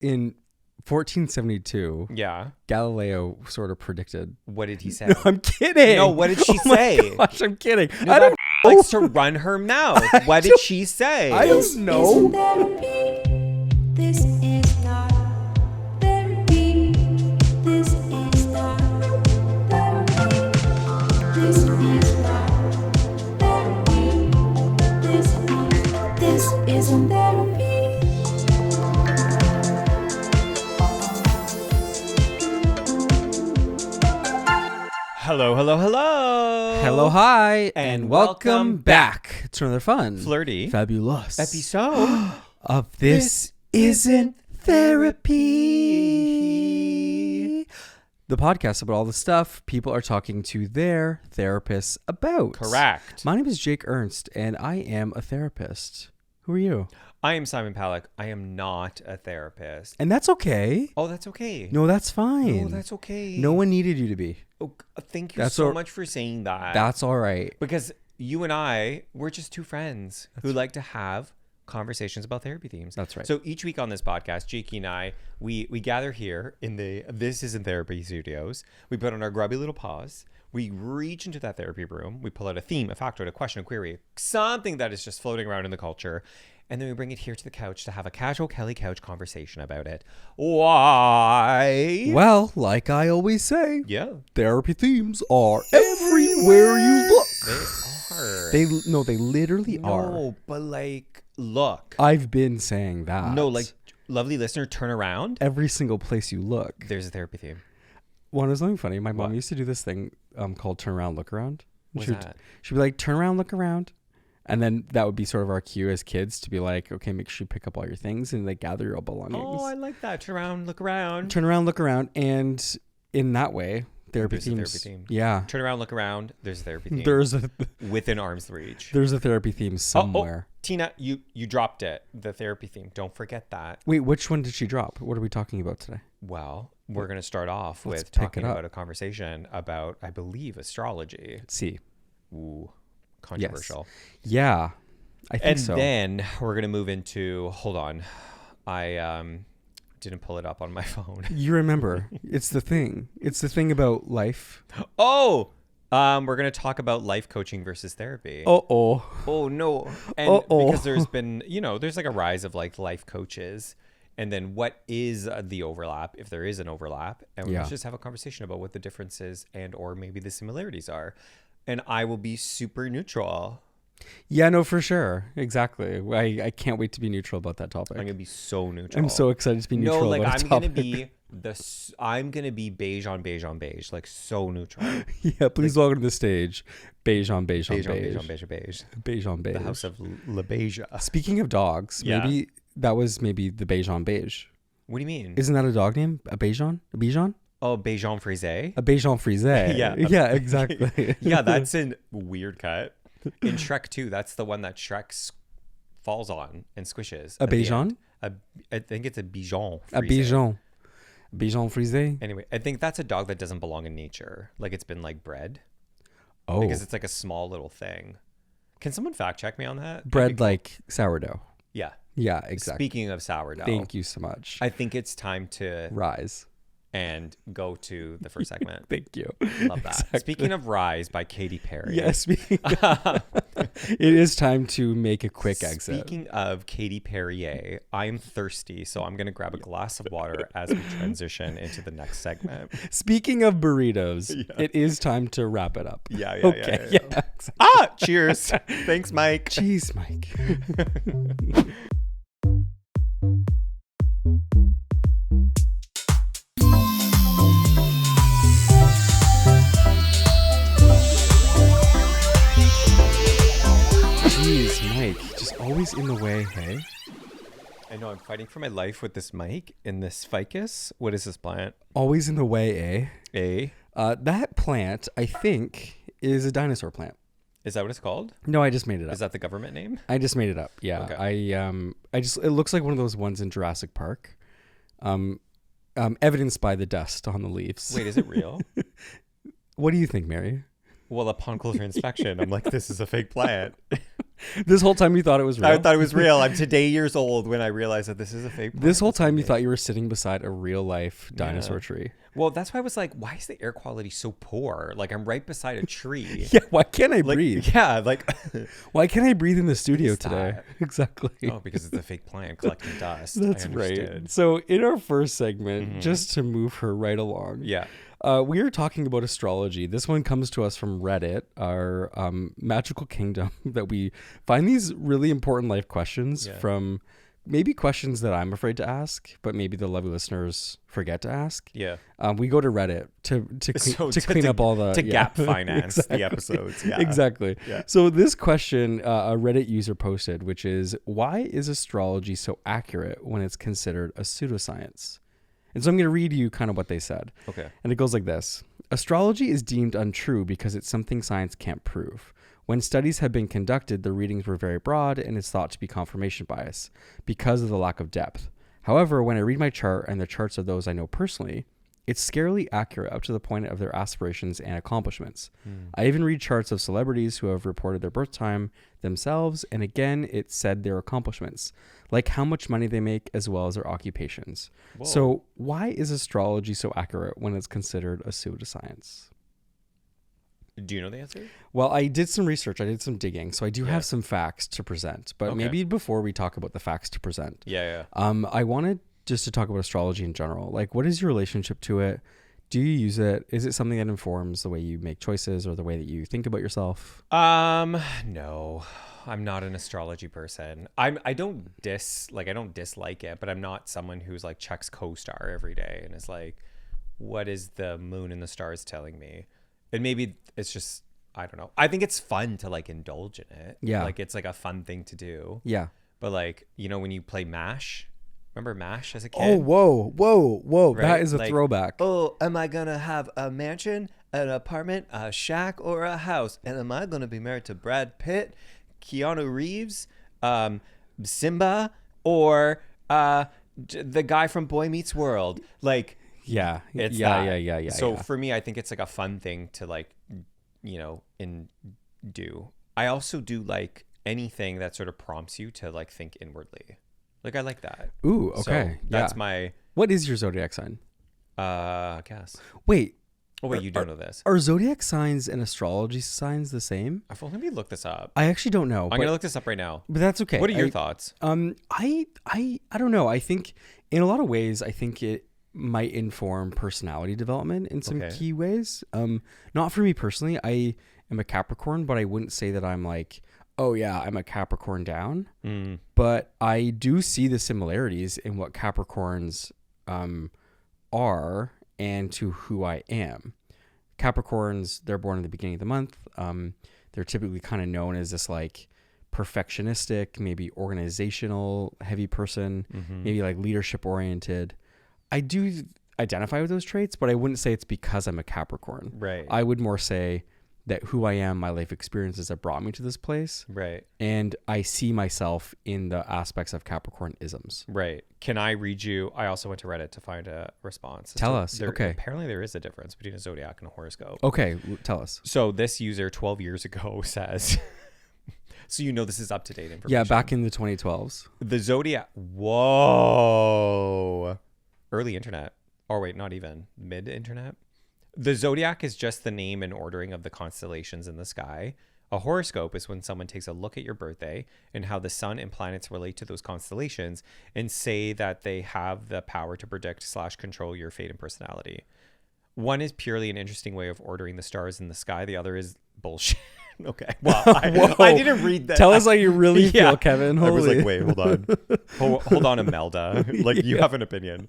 in 1472, Galileo sort of predicted. What did he say? No, I'm kidding. No, what did she say? Gosh, I'm kidding. No, I don't know. likes to run her mouth. What did she say? I don't know. This is not therapy. This is not therapy. This is not therapy. This isn't therapy. Hello, hello, hello. Hello, hi, And welcome welcome back to another fun, Flirty. fabulous Episode. of This Isn't Therapy. The podcast about all the stuff people are talking to their therapists about. Correct. My name is Jake Ernst, and I am a therapist. Who are you? I am Simon Palick. I am not a therapist. And that's okay. Oh, that's okay. No, that's fine. No, that's okay. No one needed you to be. Oh, thank you That's so all- much for saying that. That's all right. Because you and I, we're just two friends who like to have conversations about therapy themes. That's right. So each week on this podcast, Jakey and I, we gather here in the This Isn't Therapy studios. We put on our grubby little paws. We reach into that therapy room. We pull out a theme, a factoid, a question, a query, something that is just floating around in the culture. And then we bring it here to the couch to have a casual Kelly couch conversation about it. Why? Well, like I always say, Yeah. therapy themes are everywhere you look. They are. They literally are. No, but like, look. I've been saying that. No, like, lovely listener, turn around. every single place you look. There's a therapy theme. One was something funny. My mom What? used to do this thing called turn around, look around. What's She would- that? She'd be like, turn around, look around. And then that would be sort of our cue as kids to be like, okay, make sure you pick up all your things and like gather your belongings. Oh, I like that. Turn around, look around. Turn around, look around. And in that way, therapy There's a themes. therapy theme. Yeah. Turn around, look around. There's a therapy theme. There's a Within arm's reach. there's a therapy theme somewhere. Oh, Tina, you dropped it. The therapy theme. Don't forget that. Wait, which one did she drop? What are we talking about today? Well, we're going to start off Let's with pick talking it up. about a conversation about, I believe, astrology. Let's see. Ooh, controversial. Yeah, I think And so. then we're going to move into, hold on. I didn't pull it up on my phone. You remember, it's the thing. It's the thing about life. Oh, we're going to talk about life coaching versus therapy. Oh. Oh no. And because there's been, there's like a rise of like life coaches. And then what is the overlap, if there is an overlap? And Yeah. let's just have a conversation about what the differences and or maybe the similarities are. And I will be super neutral. Yeah, no, for sure. Exactly. I can't wait to be neutral about that topic. I'm going to be so neutral. I'm so excited to be neutral No, like about a I'm going to topic. be I'm going to be beige on beige on beige, like so neutral. Yeah, please welcome to the stage. Beige on beige on Beige on beige. beige on beige on beige. Beige on beige. The house of La Beige. Speaking of dogs, Yeah. maybe that was the beige on beige. What do you mean? Isn't that a dog name? A Beijon? A Bichon? Oh, Beijon Frise? A Beijon Frise. Yeah. Yeah, exactly. Yeah, that's a weird cut. In Shrek 2, that's the one that Shrek falls on and squishes. A at the Beijon? end. I think it's a Bichon. A Bichon. Bichon Frise? Anyway, I think that's a dog that doesn't belong in nature. Like it's been like bred. Oh. Because it's like a small little thing. Can someone fact check me on that? That'd be Bread cool. like sourdough. Yeah. Yeah, exactly. Speaking of sourdough. Thank you so much. I think it's time to Rise. and go to the first segment. Thank you. Love that. Speaking of Rise by Katy Perry. Yes, it is time to make a quick exit. Speaking of Katy Perry, I am thirsty, so I'm going to grab a glass of water as we transition into the next segment. Speaking of burritos, it is time to wrap it up. Yeah. Okay. Yeah. Exactly. Ah, cheers. Thanks, Mike. Jeez, Mike. Jeez, Mike. Just always in the way, hey? I know I'm fighting for my life with this mic and this ficus. What is this plant? Always in the way, A. That plant, I think, is a dinosaur plant. Is that what it's called? No, I just made it up. Is that the government name? I just made it up. Yeah. Okay. It looks like one of those ones in Jurassic Park. Evidenced by the dust on the leaves. Wait, is it real? What do you think, Mary? Well, upon closer inspection, I'm like, this is a fake plant. This whole time you thought it was real? I thought it was real. I'm today years old when I realized that this is a fake plant. This whole time you thought you were sitting beside a real life dinosaur tree. Well, that's why I was like, why is the air quality so poor? Like, I'm right beside a tree. Yeah, why can't I Like, breathe? yeah, like, Why can't I breathe in the studio is today? that? Exactly. oh, because it's a fake plant collecting dust. That's I right. understood. So in our first segment, just to move her right along, Yeah. we are talking about astrology. This one comes to us from Reddit, our magical kingdom, that we find these really important life questions from maybe questions that I'm afraid to ask, but maybe the lovely listeners forget to ask. Yeah. We go to Reddit to clean up all the... To gap finance the episodes. Yeah. Exactly. Yeah. So this question a Reddit user posted, which is, why is astrology so accurate when it's considered a pseudoscience? And so I'm going to read you kind of what they said. Okay. And it goes like this. Astrology is deemed untrue because it's something science can't prove. When studies have been conducted, the readings were very broad and is thought to be confirmation bias because of the lack of depth. However, when I read my chart and the charts of those I know personally, it's scarily accurate up to the point of their aspirations and accomplishments. I even read charts of celebrities who have reported their birth time themselves, and again, it said their accomplishments, like how much money they make as well as their occupations. Whoa. So why is astrology so accurate when it's considered a pseudoscience? Do you know the answer? Well, I did some research. I did some digging. So I do Yeah. have some facts to present. But Okay. maybe before we talk about the facts to present, Yeah. I wanted just to talk about astrology in general. Like, what is your relationship to it? Do you use it? Is it something that informs the way you make choices or the way that you think about yourself? No, I'm not an astrology person. I don't dislike it, but I'm not someone who's like checks CoStar every day and is like, what is the moon and the stars telling me? And maybe it's just, I don't know. I think it's fun to like indulge in it. Yeah. Like it's like a fun thing to do. Yeah. But like, you know, when you play MASH, remember MASH as a kid? Oh, whoa. Right? That is a Like, throwback. Oh, am I going to have a mansion, an apartment, a shack, or a house? And am I going to be married to Brad Pitt, Keanu Reeves, Simba, or the guy from Boy Meets World? Like, Yeah. it's yeah, that. yeah. So for me, I think it's like a fun thing to like, you know, do. I also do like anything that sort of prompts you to like think inwardly. Like I like that. Ooh, So okay. that's yeah. my What is your zodiac sign? guess. Wait, Oh wait, you don't know this. are zodiac signs and astrology signs the same? Let me look this up. I actually don't know. I'm but, gonna look this up right now. but that's okay. What are your thoughts? I don't know. I think in a lot of ways, I think it might inform personality development in some Okay. key ways. Not for me personally. I am a Capricorn, but I wouldn't say that I'm like, oh yeah, I'm a Capricorn down. But I do see the similarities in what Capricorns are and to who I am. Capricorns, they're born at the beginning of the month. They're typically kind of known as this like perfectionistic, maybe organizational heavy person, maybe like leadership oriented. I do identify with those traits, but I wouldn't say it's because I'm a Capricorn. Right. I would more say that who I am, my life experiences have brought me to this place. Right. And I see myself in the aspects of Capricorn isms. Right. Can I read you? I also went to Reddit to find a response. Tell us. Okay. Apparently there is a difference between a zodiac and a horoscope. Okay, tell us. So this user 12 years ago says, so you know this is up to date information. Yeah, back in the 2012s. The zodiac. Whoa. Early internet. Or wait, not even. Mid internet. The zodiac is just the name and ordering of the constellations in the sky. A horoscope is when someone takes a look at your birthday and how the sun and planets relate to those constellations and say that they have the power to predict / control your fate and personality. One is purely an interesting way of ordering the stars in the sky. The other is bullshit. Okay. Well, I didn't read that. Tell us how you really Yeah. feel, Kevin. I was Holy. like, wait, hold on. Hold on, Imelda. Like, you have an opinion.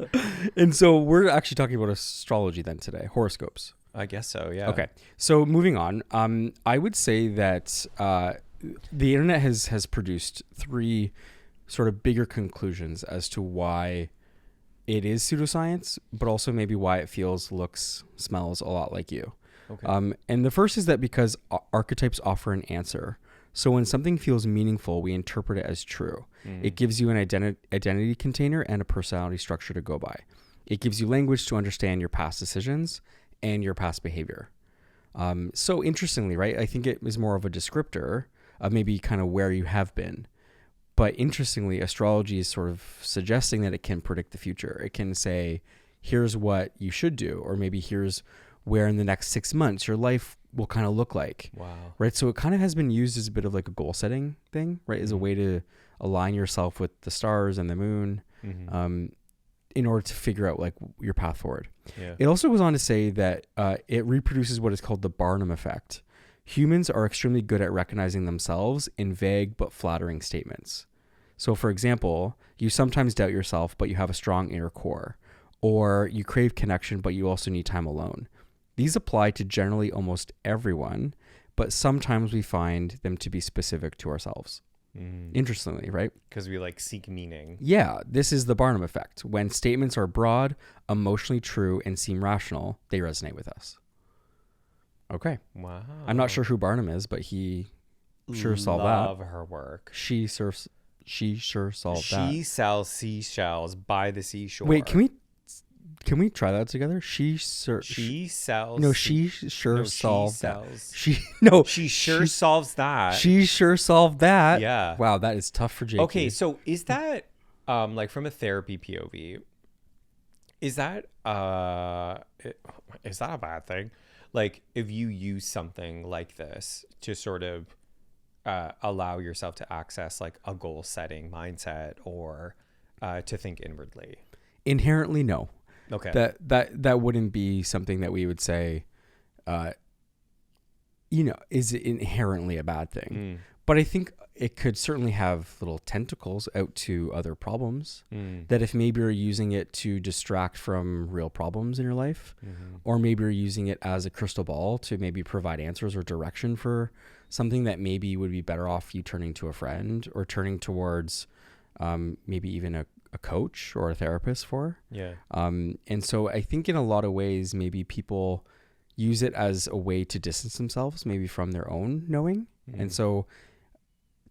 And so we're actually talking about astrology then today, horoscopes. I guess so, yeah. Okay. So moving on, I would say that the internet has produced three sort of bigger conclusions as to why it is pseudoscience, but also maybe why it feels, looks, smells a lot like you. Okay. And the first is that because archetypes offer an answer. So when something feels meaningful, we interpret it as true. It gives you an identity container and a personality structure to go by. It gives you language to understand your past decisions and your past behavior. So interestingly, right, I think it is more of a descriptor of maybe kind of where you have been. But interestingly, astrology is sort of suggesting that it can predict the future. It can say, here's what you should do, or maybe here's where in the next 6 months your life will kind of look like. Wow. Right. So it kind of has been used as a bit of like a goal setting thing, right? As a way to align yourself with the stars and the moon, in order to figure out like your path forward. Yeah. It also goes on to say that it reproduces what is called the Barnum effect. Humans are extremely good at recognizing themselves in vague but flattering statements. So, for example, you sometimes doubt yourself, but you have a strong inner core, or you crave connection, but you also need time alone. These apply to generally almost everyone, but sometimes we find them to be specific to ourselves. Interestingly, right? Because we like seek meaning. Yeah, this is the Barnum effect. When statements are broad, emotionally true, and seem rational, they resonate with us. Okay. Wow. I'm not sure who Barnum is, but he sure solved that. Love her work. She sure solved that. She sells seashells by the seashore. Wait, can we try that together? She sure solved that. She sure solves that. She solves that. Yeah. Wow, that is tough for Jake. Okay, so is that like from a therapy POV? Is that a bad thing? Like if you use something like this to sort of allow yourself to access like a goal setting mindset or to think inwardly? Inherently, no. Okay. That wouldn't be something that we would say, is inherently a bad thing. But I think it could certainly have little tentacles out to other problems that if maybe you're using it to distract from real problems in your life, or maybe you're using it as a crystal ball to maybe provide answers or direction for something that maybe would be better off you turning to a friend or turning towards maybe even a coach or a therapist for. Yeah. And so I think in a lot of ways, maybe people use it as a way to distance themselves maybe from their own knowing. And so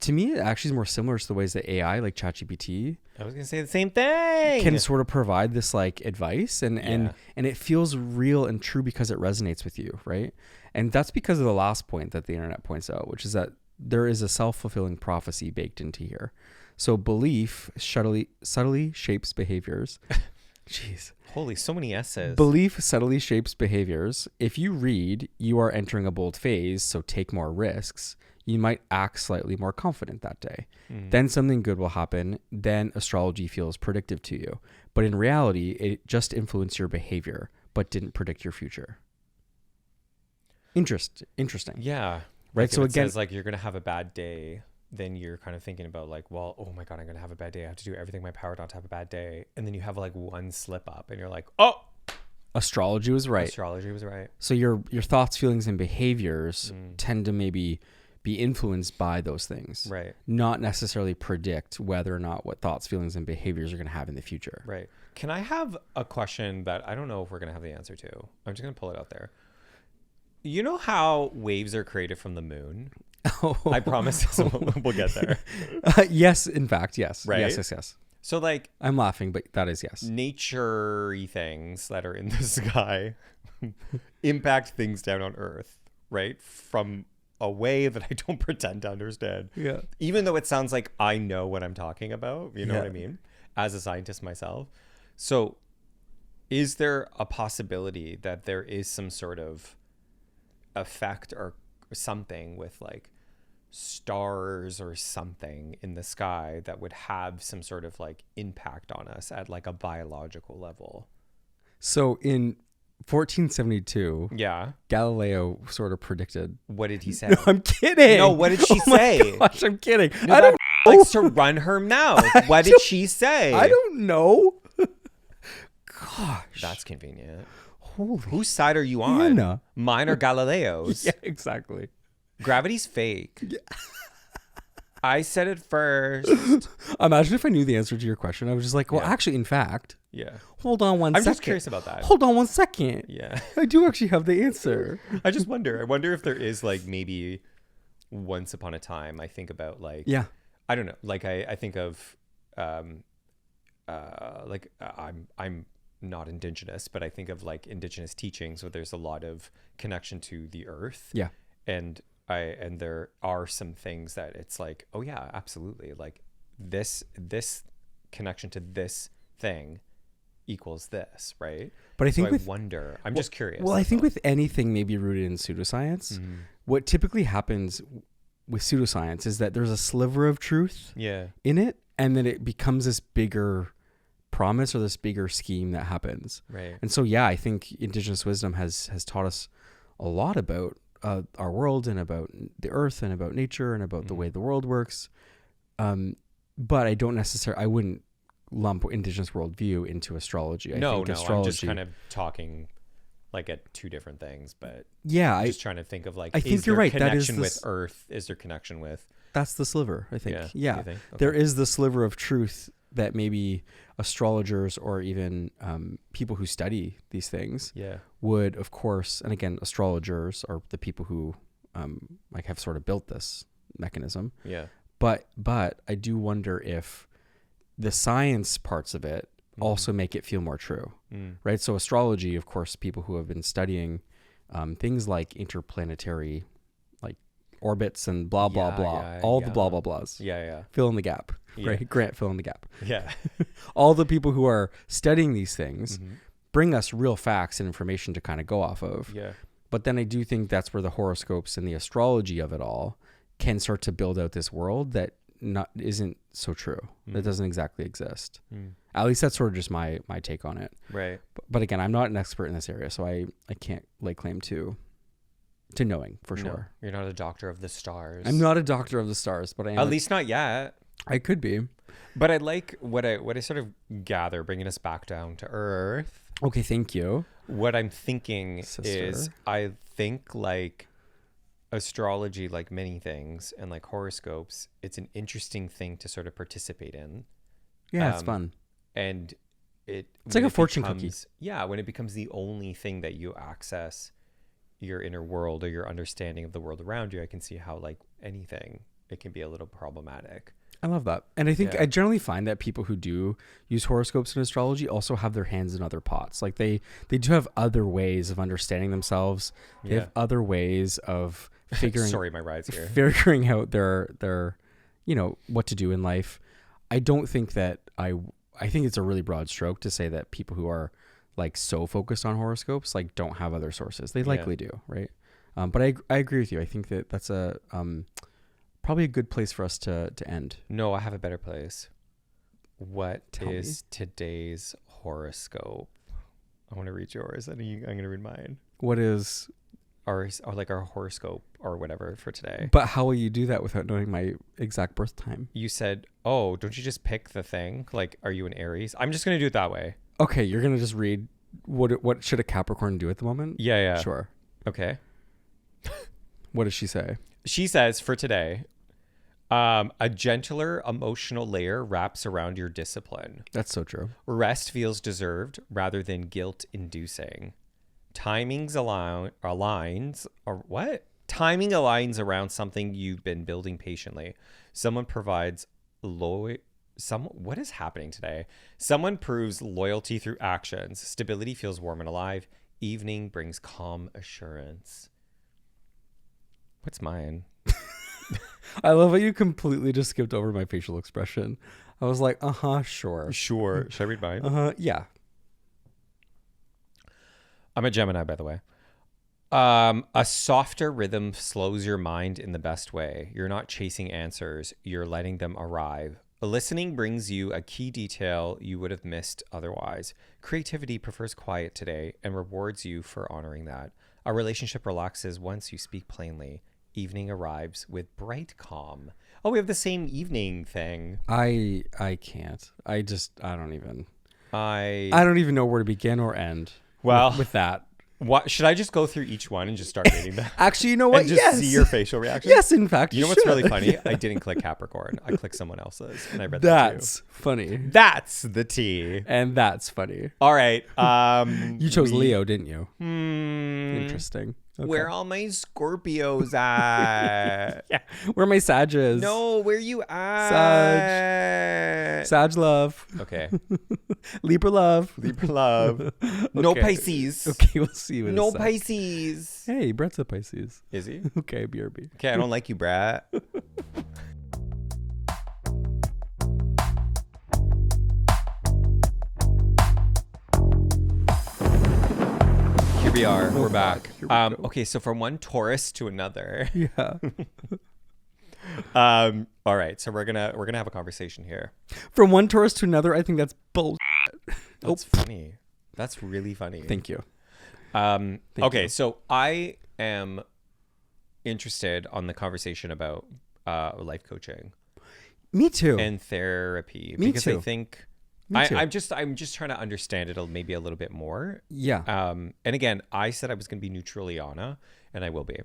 to me, it actually is more similar to the ways that AI, like ChatGPT, I was going to say the same thing, can sort of provide this like advice and it feels real and true because it resonates with you. Right. And that's because of the last point that the internet points out, which is that there is a self-fulfilling prophecy baked into here. So belief subtly shapes behaviors. Jeez. Holy, so many S's. Belief subtly shapes behaviors. If you read, you are entering a bold phase, so take more risks, you might act slightly more confident that day. Then something good will happen. Then astrology feels predictive to you. But in reality, it just influenced your behavior, but didn't predict your future. Interesting. Yeah. Right. Like so it again, says like you're going to have a bad day. Then you're kind of thinking about like, well, oh my God, I'm going to have a bad day. I have to do everything in my power not to have a bad day. And then you have like one slip up and you're like, oh, astrology was right. Astrology was right. So your thoughts, feelings, and behaviors tend to maybe be influenced by those things. Right. Not necessarily predict whether or not what thoughts, feelings, and behaviors are going to have in the future. Right. Can I have a question that I don't know if we're going to have the answer to? I'm just going to pull it out there. You know how waves are created from the moon? I promise we'll get there. Yes, in fact, yes. Right? Yes. So like I'm laughing, but that is yes. Nature-y things that are in the sky impact things down on Earth, right? From a way that I don't pretend to understand. Yeah. Even though it sounds like I know what I'm talking about, you know Yeah. what I mean? As a scientist myself. So is there a possibility that there is some sort of effect or something with like stars or something in the sky that would have some sort of like impact on us at like a biological level? So in 1472, Yeah. Galileo sort of predicted. What did he say? No, I'm kidding. No, what did she say? Gosh, I'm kidding. No, I don't know. likes to run her mouth. What did she say? I don't know. Gosh. That's convenient. Holy. Whose side are you on? Anna. Mine or Galileo's? Yeah, exactly. Gravity's fake. Yeah. I said it first. Imagine if I knew the answer to your question. I was just like, well, Yeah. actually, in fact, Yeah. hold on one I'm second. just curious about that. Hold on one second. Yeah. I do actually have the answer. I just wonder. I wonder if there is like maybe once upon a time I think about like, Yeah. I don't know. Like I think of I'm not indigenous, but I think of like indigenous teachings where there's a lot of connection to the earth. Yeah. And and there are some things that it's like, oh yeah, absolutely. Like this connection to this thing equals this, right? But I think so with, I wonder, I'm just curious. well, I that's think all. with anything maybe rooted in pseudoscience, what typically happens with pseudoscience is that there's a sliver of truth Yeah. in it, and then it becomes this bigger promise or this bigger scheme that happens. Right. And so, yeah, I think Indigenous wisdom has taught us a lot about our world and about the earth and about nature and about the way the world works. But I don't necessarily, I wouldn't lump Indigenous worldview into astrology. I think astrology, I'm just kind of talking like at two different things, but yeah, I'm just trying to think of like, I think is you're there right. That is connection the with Earth? Is there connection with? that's the sliver, I think. Yeah. you think? There Okay. is the sliver of truth that maybe astrologers or even people who study these things Yeah. would, of course, and again, astrologers are the people who like have sort of built this mechanism. Yeah. But I do wonder if the science parts of it also make it feel more true, right? So astrology, of course, people who have been studying things like interplanetary like orbits and blah, blah, blah, all the blah, blah, blahs. Yeah. Fill in the gap, Yeah. right? Grant, fill in the gap. Yeah. All the people who are studying these things bring us real facts and information to kind of go off of. Yeah. But then I do think that's where the horoscopes and the astrology of it all can start to build out this world that isn't so true. That doesn't exactly exist. At least that's sort of just my take on it. Right. But again, I'm not an expert in this area, so I can't lay claim to knowing for No, sure. you're not a doctor of the stars. I'm not a doctor of the stars, but I am. At least not yet. I could be. But I like what I sort of gather, bringing us back down to Earth. Okay, thank you. What I'm thinking Sister. is, I think like astrology, like many things, and like horoscopes, it's an interesting thing to sort of participate in. Yeah, it's fun. And it's like a fortune cookie. Yeah, when it becomes the only thing that you access your inner world or your understanding of the world around you, I can see how like anything, it can be a little problematic. I love that. And I think Yeah. I generally find that people who do use horoscopes and astrology also have their hands in other pots. Like they do have other ways of understanding themselves. They have other ways of figuring Sorry, my ride's here. figuring out their what to do in life. I don't think that I think it's a really broad stroke to say that people who are like so focused on horoscopes like don't have other sources. They likely do, right? But I agree with you. I think that that's a probably a good place for us to end. No, I have a better place. What Tell is today's horoscope? I want to read yours, and I'm going to read mine. What is? Or like our horoscope or whatever for today. But how will you do that without knowing my exact birth time? You said, oh, don't you just pick the thing? Like, are you an Aries? I'm just going to do it that way. Okay, you're gonna just read what should a Capricorn do at the moment? Yeah. Sure. Okay. What does she say? She says for today, a gentler emotional layer wraps around your discipline. That's so true. Rest feels deserved rather than guilt-inducing. Timing aligns around something you've been building patiently. Someone provides what is happening today? Someone proves loyalty through actions. Stability feels warm and alive. Evening brings calm assurance. What's mine? I love how you completely just skipped over my facial expression. I was like, sure. Sure. Should I read mine? Yeah. I'm a Gemini, by the way. A softer rhythm slows your mind in the best way. You're not chasing answers. You're letting them arrive. Listening brings you a key detail you would have missed otherwise. Creativity prefers quiet today and rewards you for honoring that. A relationship relaxes once you speak plainly. Evening arrives with bright calm. Oh, we have the same evening thing. I can't. I don't even know where to begin or end. Well, with that. What should I just go through each one and just start reading them? Actually, you know what? And just see your facial reaction? Yes, in fact. You know what's really should. funny? I didn't click Capricorn. I clicked someone else's, and I read that That's funny. That's the T. And that's funny. All right. You chose Leo, didn't you? Interesting. Okay. Where all my Scorpios at? Yeah. Where are my Sages? No, where you at? Sag love. Okay. Libra love. Libra love. No Okay. Pisces. Okay, we'll see you in No a sec. Pisces. Hey, Brett's a Pisces. Is he? Okay, BRB. Okay, I don't like you, Brat. Here we are. We're back. Here we go. Okay, so from one Taurus to another. Yeah. All right, so we're gonna have a conversation here. From one Taurus to another, I think that's bull. That's funny. That's really funny. Thank you. Okay, you. so I am interested on the conversation about life coaching Me too. and therapy Me because I too. think Me too. I'm just trying to understand it maybe a little bit more. Yeah. And again, I said I was going to be neutraliana, and I will be.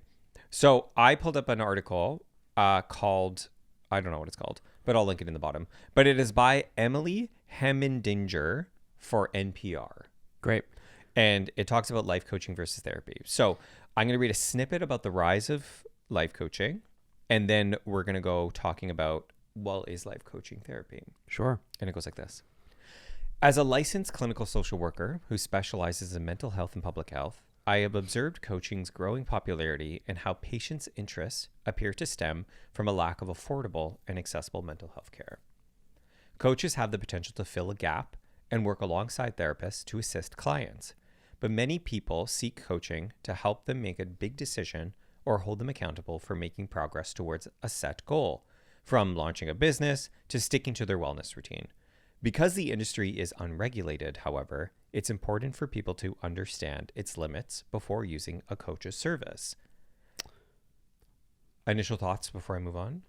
So I pulled up an article called, I don't know what it's called, but I'll link it in the bottom. But it is by Emily Hemmendinger for NPR. Great. And it talks about life coaching versus therapy. So I'm going to read a snippet about the rise of life coaching, and then we're going to go talking about, well, is life coaching therapy? Sure. And it goes like this. As a licensed clinical social worker who specializes in mental health and public health, I have observed coaching's growing popularity and how patients' interests appear to stem from a lack of affordable and accessible mental health care. Coaches have the potential to fill a gap and work alongside therapists to assist clients, but many people seek coaching to help them make a big decision or hold them accountable for making progress towards a set goal, from launching a business to sticking to their wellness routine. Because the industry is unregulated, however, it's important for people to understand its limits before using a coach's service. Initial thoughts before I move on?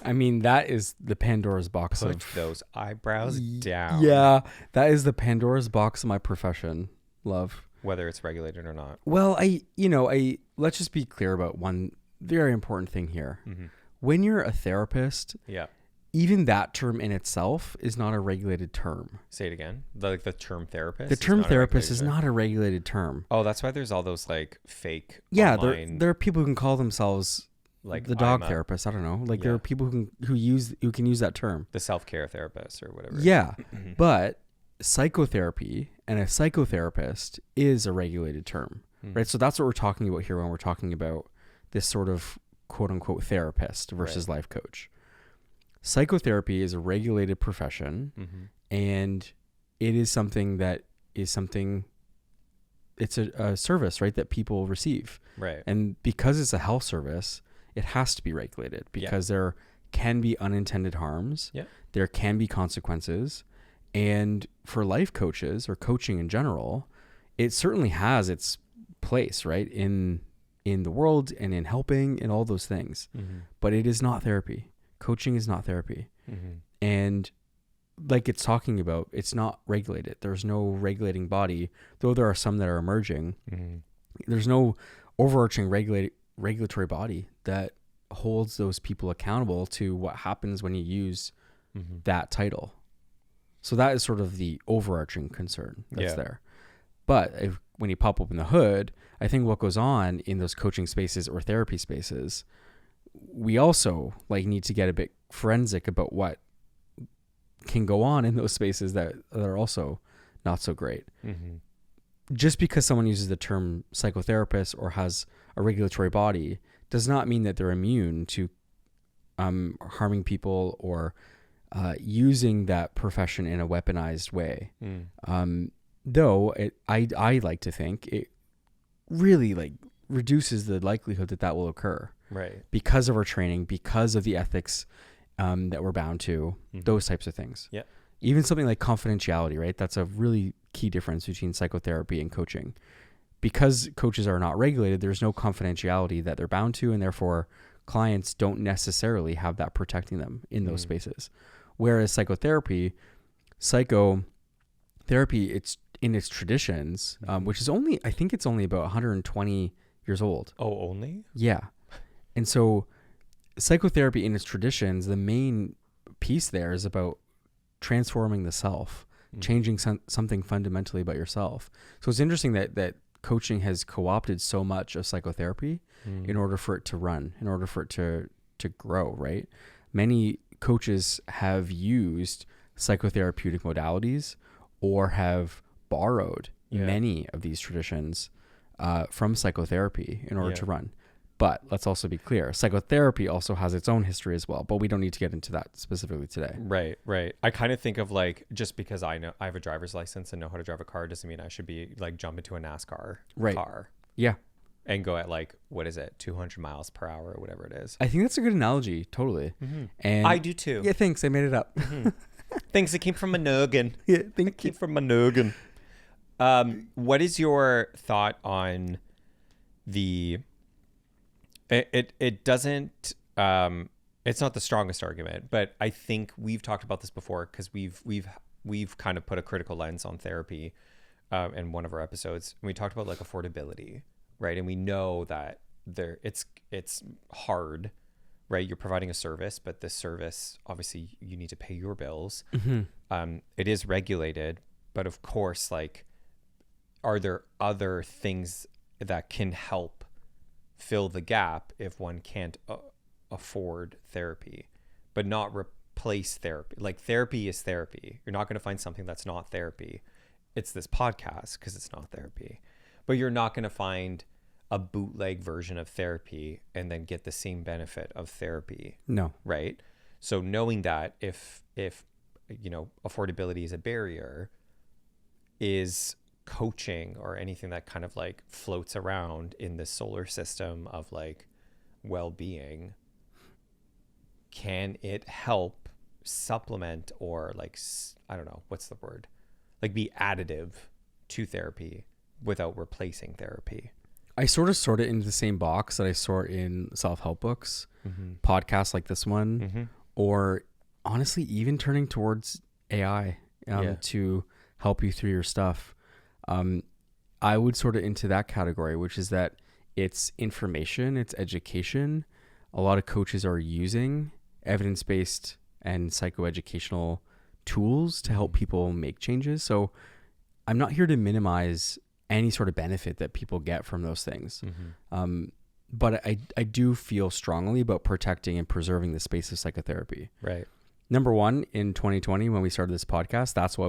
I mean, that is the Pandora's box Put of those eyebrows down. Yeah, that is the Pandora's box of my profession, love. Whether it's regulated or not. Well, let's just be clear about one very important thing here. Mm-hmm. When you're a therapist, Yeah. even that term in itself is not a regulated term. Say it again. The term therapist. The is term not a therapist regulated is term? not a regulated term. Oh, that's why there's all those like fake. Yeah, online, there are people who can call themselves like the dog I'm a- therapist. I don't know. Like there Yeah. are people who can use that term. the self-care therapist or whatever. Yeah, but psychotherapy and a psychotherapist is a regulated term, right? So that's what we're talking about here when we're talking about this sort of quote unquote therapist versus life coach. Psychotherapy is a regulated profession, and it is something it's a service, right, that people receive. Right. And because it's a health service, it has to be regulated because there can be unintended harms. Yeah. There can be consequences. And for life coaches or coaching in general, it certainly has its place, right, in the world and in helping and all those things. But it is not therapy. Coaching is not therapy. And like it's talking about, it's not regulated. There's no regulating body, though there are some that are emerging. There's no overarching regulatory body that holds those people accountable to what happens when you use that title. So that is sort of the overarching concern that's there. But when you pop open the hood, I think what goes on in those coaching spaces or therapy spaces, we also like need to get a bit forensic about what can go on in those spaces that are also not so great. Just because someone uses the term psychotherapist or has a regulatory body does not mean that they're immune to harming people or using that profession in a weaponized way. Though I like to think it really like reduces the likelihood that will occur. Right. Because of our training, because of the ethics that we're bound to, those types of things. Yeah. Even something like confidentiality, right? That's a really key difference between psychotherapy and coaching. Because coaches are not regulated, there's no confidentiality that they're bound to, and therefore clients don't necessarily have that protecting them in those spaces. Whereas psychotherapy, it's in its traditions, which is only, I think it's only about 120 years old. Oh, only? Yeah. And so psychotherapy in its traditions, the main piece there is about transforming the self, changing something fundamentally about yourself. So it's interesting that coaching has co-opted so much of psychotherapy in order for it to run, in order for it to grow, right? Many coaches have used psychotherapeutic modalities or have borrowed many of these traditions from psychotherapy in order to run. But let's also be clear, psychotherapy also has its own history as well, but we don't need to get into that specifically today. Right. I kind of think of like, just because I have a driver's license and know how to drive a car doesn't mean I should be like jump into a NASCAR car. Yeah. And go at like, what is it, 200 miles per hour or whatever it is. I think that's a good analogy, totally. And I do too. Yeah, thanks. I made it up. Thanks. It came from my noggin. Yeah, It came from my noggin. What is your thought on the... It doesn't... it's not the strongest argument, but I think we've talked about this before because we've kind of put a critical lens on therapy in one of our episodes. And we talked about like affordability, right? And we know that it's hard, right? You're providing a service, but this service, obviously you need to pay your bills. It is regulated, but of course, like, are there other things that can help fill the gap if one can't afford therapy, but not replace therapy? Like, therapy is therapy. You're not going to find something that's not therapy. It's this podcast because it's not therapy, but you're not going to find a bootleg version of therapy and then get the same benefit of therapy. No. Right. So knowing that if you know, affordability is a barrier, is coaching or anything that kind of like floats around in the solar system of like well-being, can it help supplement or like, I don't know, what's the word? Like be additive to therapy without replacing therapy? I sort of sort it into the same box that I sort in self-help books, podcasts like this one, or honestly, even turning towards AI to help you through your stuff. I would sort it into that category, which is that it's information, it's education. A lot of coaches are using evidence-based and psychoeducational tools to help people make changes. So I'm not here to minimize any sort of benefit that people get from those things. But I do feel strongly about protecting and preserving the space of psychotherapy. Right. Number one, in 2020, when we started this podcast, that's why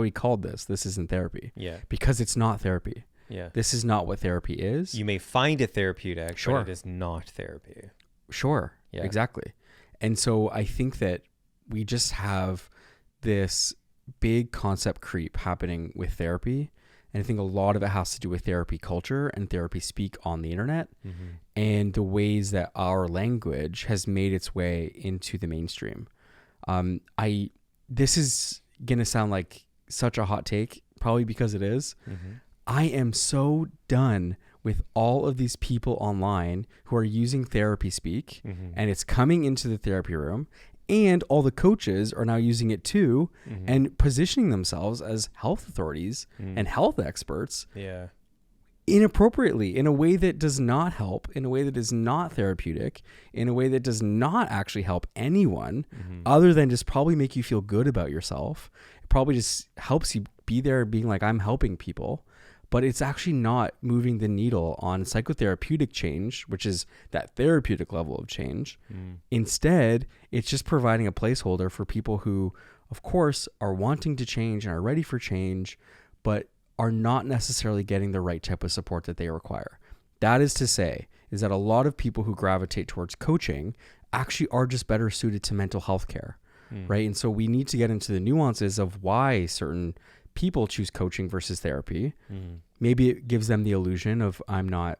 we called this isn't therapy. Yeah. Because it's not therapy. Yeah. This is not what therapy is. You may find it therapeutic, Sure. but it is not therapy. Sure. Yeah. Exactly. And so I think that we just have this big concept creep happening with therapy. And I think a lot of it has to do with therapy culture and therapy speak on the internet and the ways that our language has made its way into the mainstream. This is going to sound like such a hot take, probably because it is. I am so done with all of these people online who are using therapy speak and it's coming into the therapy room, and all the coaches are now using it too and positioning themselves as health authorities and health experts inappropriately, in a way that does not help, in a way that is not therapeutic, in a way that does not actually help anyone other than just probably make you feel good about yourself. It probably just helps you be there being like, I'm helping people. But it's actually not moving the needle on psychotherapeutic change, which is that therapeutic level of change. Instead, it's just providing a placeholder for people who, of course, are wanting to change and are ready for change, but are not necessarily getting the right type of support that they require. That is to say, is that a lot of people who gravitate towards coaching actually are just better suited to mental health care, right? And so we need to get into the nuances of why certain people choose coaching versus therapy. Maybe it gives them the illusion of I'm not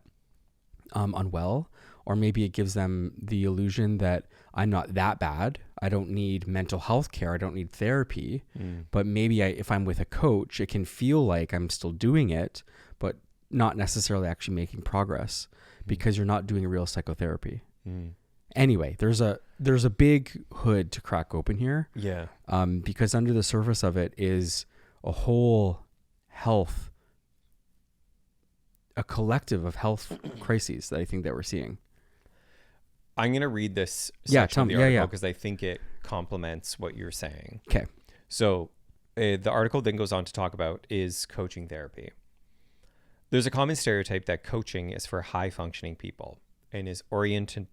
unwell, or maybe it gives them the illusion that I'm not that bad. I don't need mental health care. I don't need therapy. But maybe if I'm with a coach, it can feel like I'm still doing it, but not necessarily actually making progress because you're not doing real psychotherapy. Anyway, there's a big hood to crack open here. Yeah. Because under the surface of it is a whole a collective of health crises that I think that we're seeing. I'm going to read this section of the me. article because I think it complements what you're saying. Okay. So the article then goes on to talk about, is coaching therapy? There's a common stereotype that coaching is for high functioning people and is oriented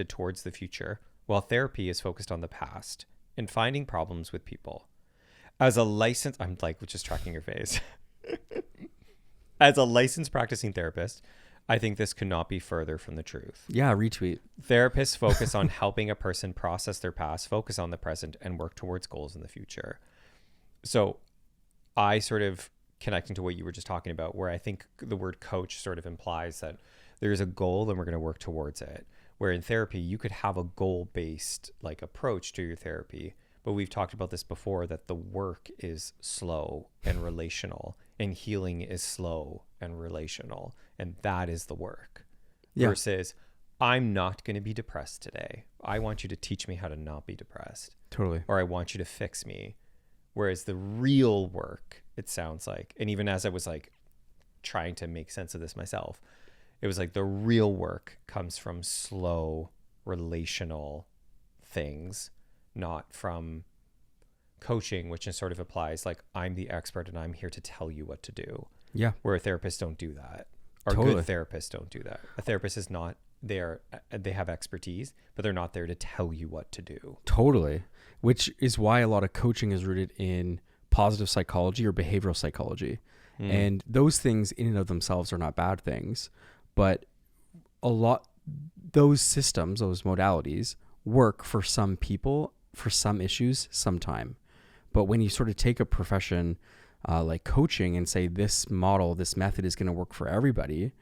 towards the future, while therapy is focused on the past and finding problems with people. As a licensed, I'm like just tracking your face. As a licensed practicing therapist, I think this could not be further from the truth. Yeah, retweet. Therapists focus on helping a person process their past, focus on the present, and work towards goals in the future. So I sort of connecting to what you were just talking about, where I think the word coach sort of implies that there's a goal and we're going to work towards it. Where in therapy, you could have a goal-based like approach to your therapy. But we've talked about this before, that the work is slow and relational, and healing is slow and relational. And that is the work. Yeah. Versus, I'm not going to be depressed today. I want you to teach me how to not be depressed. Totally. Or I want you to fix me. Whereas the real work, it sounds like, and even as I was like trying to make sense of this myself, it was like the real work comes from slow relational things, not from coaching, which is sort of applies like I'm the expert and I'm here to tell you what to do. Yeah. Where therapists don't do that. Or Totally. good therapists don't do that. A therapist is not there. They have expertise, but they're not there to tell you what to do. Totally. Which is why a lot of coaching is rooted in positive psychology or behavioral psychology. And those things in and of themselves are not bad things, but those systems, those modalities work for some people, for some issues, sometime. But when you sort of take a profession like coaching and say this model, this method is going to work for everybody,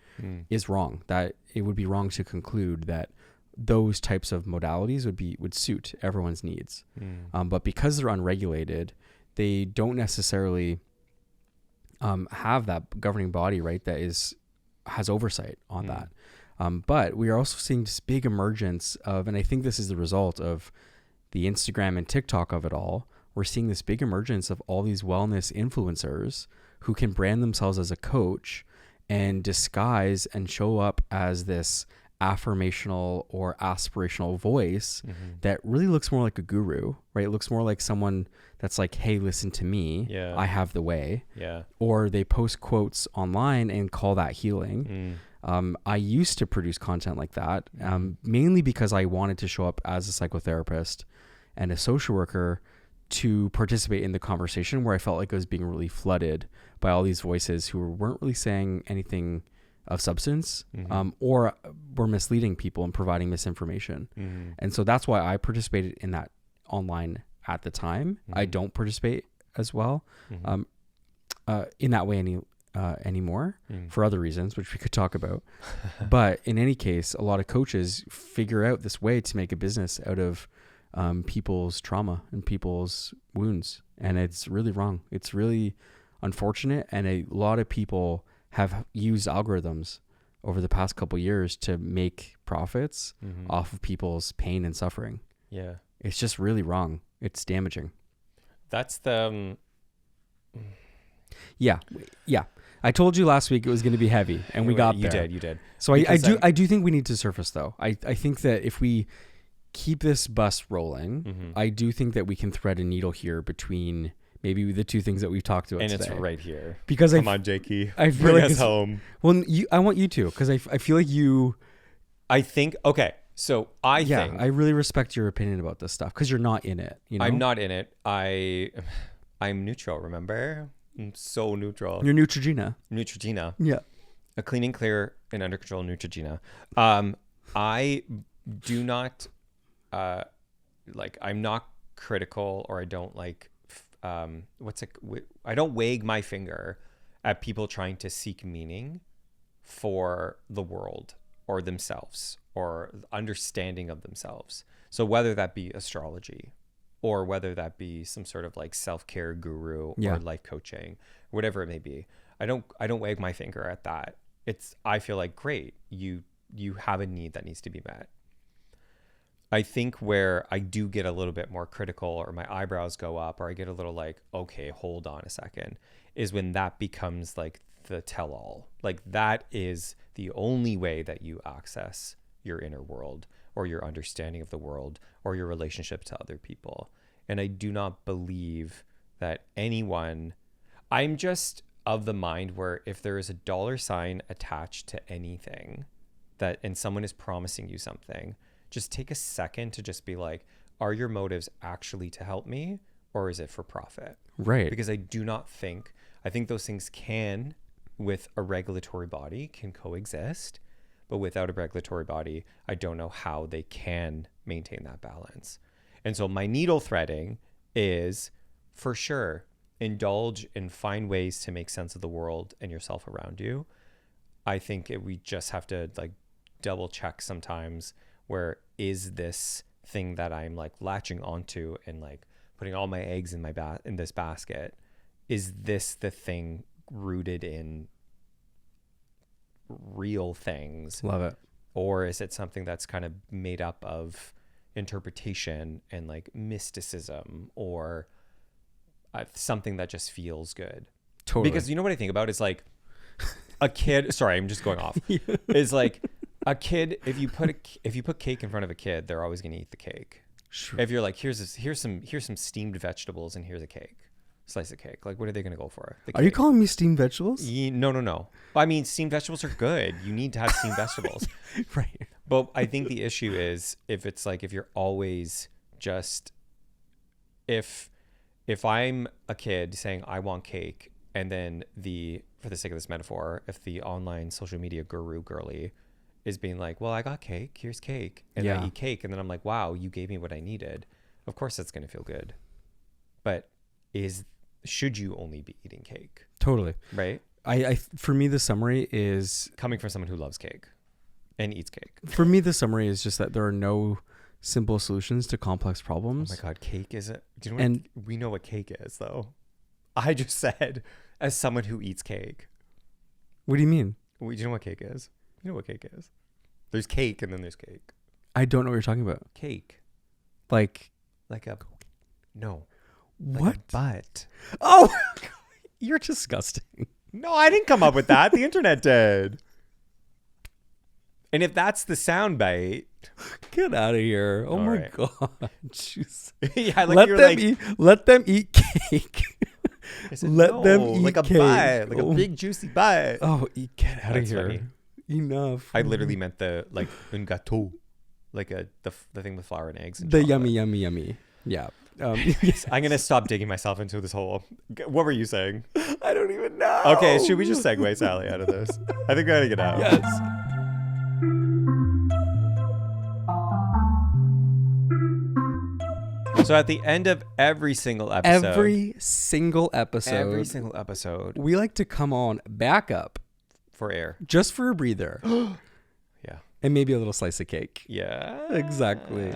is wrong. That it would be wrong to conclude that those types of modalities would suit everyone's needs. But because they're unregulated, they don't necessarily have that governing body, right, that has oversight on that. But we are also seeing this big emergence of, and I think this is the result of the Instagram and TikTok of it all, we're seeing this big emergence of all these wellness influencers who can brand themselves as a coach and disguise and show up as this affirmational or aspirational voice that really looks more like a guru, right? It looks more like someone that's like, hey, listen to me. Yeah. I have the way. Yeah. Or they post quotes online and call that healing. I used to produce content like that, mainly because I wanted to show up as a psychotherapist and a social worker to participate in the conversation, where I felt like I was being really flooded by all these voices who weren't really saying anything of substance, or were misleading people and providing misinformation. And so that's why I participated in that online at the time. I don't participate as well in that way anymore for other reasons, which we could talk about. But in any case, a lot of coaches figure out this way to make a business out of people's trauma and people's wounds. And it's really wrong. It's really unfortunate. And a lot of people have used algorithms over the past couple of years to make profits off of people's pain and suffering. Yeah. It's just really wrong. It's damaging. That's the... Yeah. I told you last week it was going to be heavy, and we got there. You did. So I do think we need to surface, though. I think that if we keep this bus rolling, I do think that we can thread a needle here between maybe the two things that we've talked about today. And it's right here. Because Come on, Jakey. I feel Bring like us it's home. Well, I want you to, because I feel like you... I think... Okay, so I think... I really respect your opinion about this stuff, because you're not in it. You know? I'm not in it. I'm neutral, remember? I'm so neutral. You're Neutrogena. Neutrogena. Yeah. A clean and clear and under control Neutrogena. I do not... I'm not critical, or I don't I don't wag my finger at people trying to seek meaning for the world or themselves or understanding of themselves. So whether that be astrology or whether that be some sort of like self-care guru or life coaching, whatever it may be, I don't wag my finger at that. I feel like, great, you have a need that needs to be met. I think where I do get a little bit more critical, or my eyebrows go up, or I get a little like, okay, hold on a second, is when that becomes like the tell-all. Like that is the only way that you access your inner world or your understanding of the world or your relationship to other people. And I do not believe that anyone, of the mind where if there is a dollar sign attached to anything that, and someone is promising you something, just take a second to just be like, are your motives actually to help me, or is it for profit? Right. Because I think those things can, with a regulatory body, can coexist, but without a regulatory body, I don't know how they can maintain that balance. And so my needle threading is, for sure, indulge and find ways to make sense of the world and yourself around you. I think we just have to like double check sometimes, where is this thing that I'm like latching onto and like putting all my eggs in in this basket, is this the thing rooted in real things? Love it. Or is it something that's kind of made up of interpretation and like mysticism, or something that just feels good? Totally. Because you know what I think about is like a kid. Sorry, I'm just going off. Is like a kid. If you put cake in front of a kid, they're always going to eat the cake. Sure. If you're like, here's some steamed vegetables and here's a cake, slice of cake. Like, what are they going to go for? The Are you cake. calling me steamed vegetables? No. I mean, steamed vegetables are good. You need to have steamed vegetables. Right. But I think the issue is if you're always just, if I'm a kid saying I want cake, and then for the sake of this metaphor, if the online social media guru girly is being like, well, I got cake, here's cake, and I eat cake, and then I'm like, wow, you gave me what I needed. Of course that's going to feel good. But should you only be eating cake? Totally. Right? I for me, the summary is, Coming from someone who loves cake and eats cake. for me, the summary is just that there are no simple solutions to complex problems. Oh my God, cake is it? Do you know we know what cake is though? I just said, as someone who eats cake. What do you mean? Do you know what cake is? You know what cake is? There's cake and then there's cake. I don't know what you're talking about. Cake. Like No. what? Like a butt. Oh, you're disgusting. No, I didn't come up with that. The internet did. And if that's the soundbite, Get out of here. Oh All my right. God. Jeez. yeah, like let you're them like, eat. Let them eat cake. I said, let them no, eat like a cake. butt, like Oh. a big juicy butt. Oh, get out of That's here. funny. Enough. I literally meant the like un gâteau, like the thing with flour and eggs. And the chocolate. yummy. Yeah. Yes. I'm gonna stop digging myself into this hole. What were you saying? I don't even know. Okay, should we just segue Sally out of this? I think we gotta get out. Yes. So at the end of every single episode, Every single episode, we like to come on back up for air. just for a breather Yeah. and maybe a little slice of cake. Yeah. Exactly.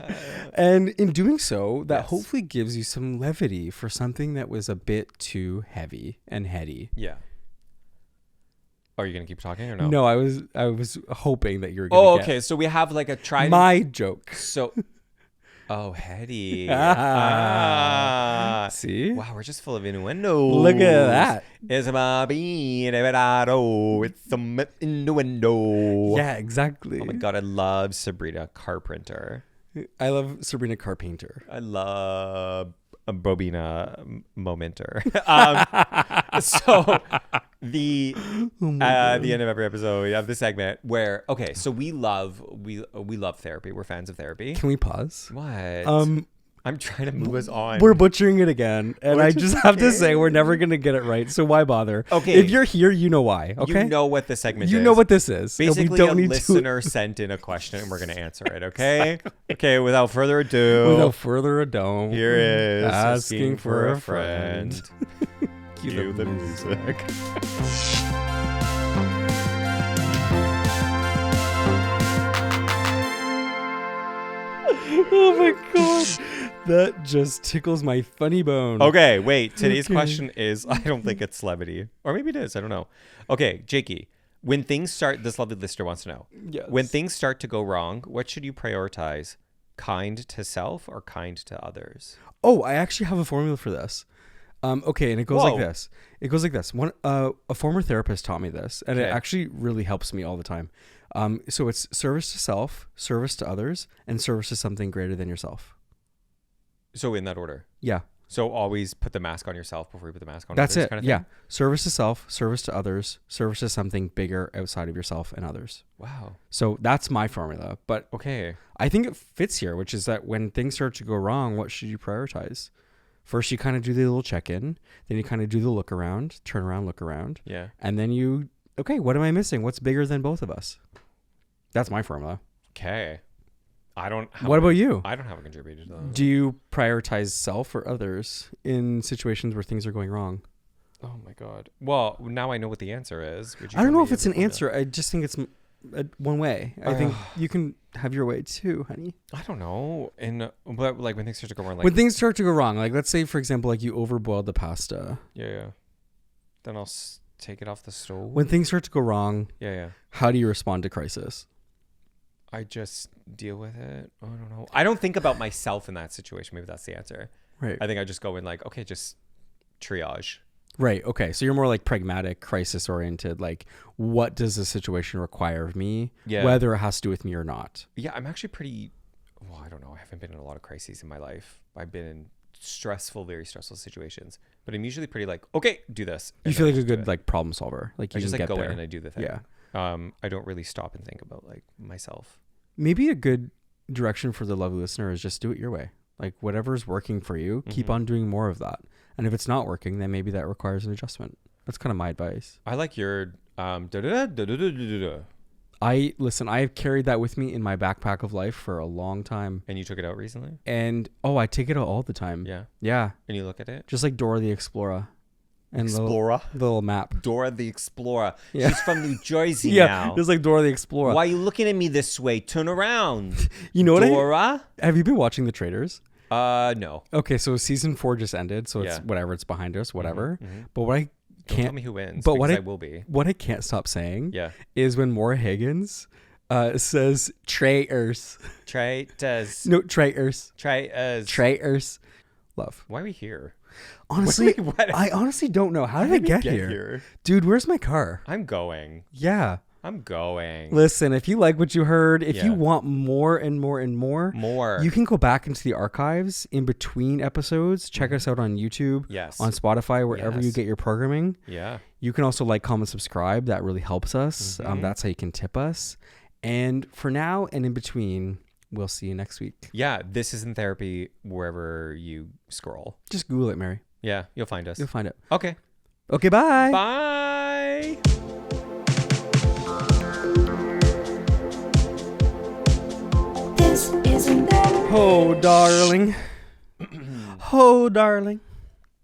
And in doing so, that Yes. hopefully gives you some levity for something that was a bit too heavy and heady. Yeah. Are you gonna keep talking or no? No, I was hoping that you were going to Oh, get okay. So we have like a try. my joke. So. Oh, heady. See? Wow, we're just full of innuendos. Look at that. It's my bean, it's some innuendo. Yeah, exactly. Oh my God, I love Sabrina Carpenter. I love Sabrina Carpenter. I love Bobina Momenter. So the the end of every episode, we have this segment where so we love therapy. We're fans of therapy. Can we pause? What? I'm trying to move us on. We're butchering it again, and I Which just is have to okay. say we're never gonna get it right. So why bother? Okay. If you're here, you know why. Okay. You know what this segment You is. know what this is. and Basically, we don't a need listener sent in a question, and we're going to answer it, okay? Okay, without further ado, Without further ado, here is Asking for a friend. Cue the music. Oh my God, that just tickles my funny bone. Okay, wait. Today's Okay. question is, I don't think it's celebrity. Or maybe it is. I don't know. Okay, Jakey, when things start, this lovely listener wants to know. Yes. When things start to go wrong, what should you prioritize? Kind to self or kind to others? Oh, I actually have a formula for this. Okay, and it goes like Whoa. this. It goes like this. A former therapist taught me this, and it Okay. actually really helps me all the time. So it's service to self, service to others, and service to something greater than yourself. So in that order. Yeah. So always put the mask on yourself before you put the mask on That's others it. kind of Yeah. thing? Service to self, service to others, service to something bigger outside of yourself and others. Wow. So that's my formula. But Okay. I think it fits here, which is that when things start to go wrong, what should you prioritize? First, you kind of do the little check-in. Then you kind of do the look around, turn around, look around. Yeah. And then you, okay, what am I missing? What's bigger than both of us? That's my formula. Okay. I don't have What about you? I don't have a contributor to that. Do you prioritize self or others in situations where things are going wrong? Oh my god. Well, now I know what the answer is. Would you I don't tell know me if it's your an answer. I just think it's one way. I think you can have your way too, honey. I don't know. But like when things start to go wrong, like When things start to go wrong, like let's say, for example, like you overboiled the pasta. yeah. Then I'll take it off the stove. When things start to go wrong, yeah. how do you respond to crisis? I just deal with it. I don't know. I don't think about myself in that situation. Maybe that's the answer. Right. I think I just go in like, okay, just triage. Right. Okay. So you're more like pragmatic, crisis oriented. Like, what does the situation require of me? Yeah. Whether it has to do with me or not. Yeah, I'm actually pretty. Well, I don't know. I haven't been in a lot of crises in my life. I've been in very stressful situations. But I'm usually pretty like, okay, do this. You And feel then like a just do good it. like problem solver. Like you I just can like get go there. in and I do the thing. Yeah. I don't really stop and think about like myself. Maybe a good direction for the lovely listener is just do it your way. Like whatever's working for you, keep on doing more of that. And if it's not working, then maybe that requires an adjustment. That's kind of my advice. I like your da-da-da-da-da-da-da-da. I've carried that with me in my backpack of life for a long time. And you took it out recently? And I take it out all the time. Yeah. Yeah. And you look at it? Just like Dora the Explorer. And Explorer? the little map. Dora the Explorer. Yeah. She's from New Jersey Yeah. now. Just like Dora the Explorer. Why are you looking at me this way? Turn around. You know what Dora? have you been watching The Traders? No. Okay, so season 4 just ended, so it's Yeah. whatever, it's behind us, whatever. Mhm. But what I Don't tell can't me who wins. but But what I I- will be. what I can't stop saying Yeah. is when Maura Higgins says traitors. Traitors. No, traitors. Traitors. Traitors. Love. Why are we here? Honestly, What? I honestly don't know. How did I get here? Dude, where's my car? I'm going. Yeah. I'm going. Listen, if you like what you heard, if you Yeah. want more and more and more, More. you can go back into the archives in between episodes. Check us out on YouTube, Yes. on Spotify, wherever you Yes. get your programming. Yeah. You can also like, comment, subscribe. That really helps us. That's how you can tip us. And for now and in between, we'll see you next week. Yeah. This isn't therapy wherever you scroll. Just Google it, Mary. Yeah. You'll find us. You'll find it. Okay. Okay, bye. Bye. This isn't therapy. Oh, darling. Oh, darling.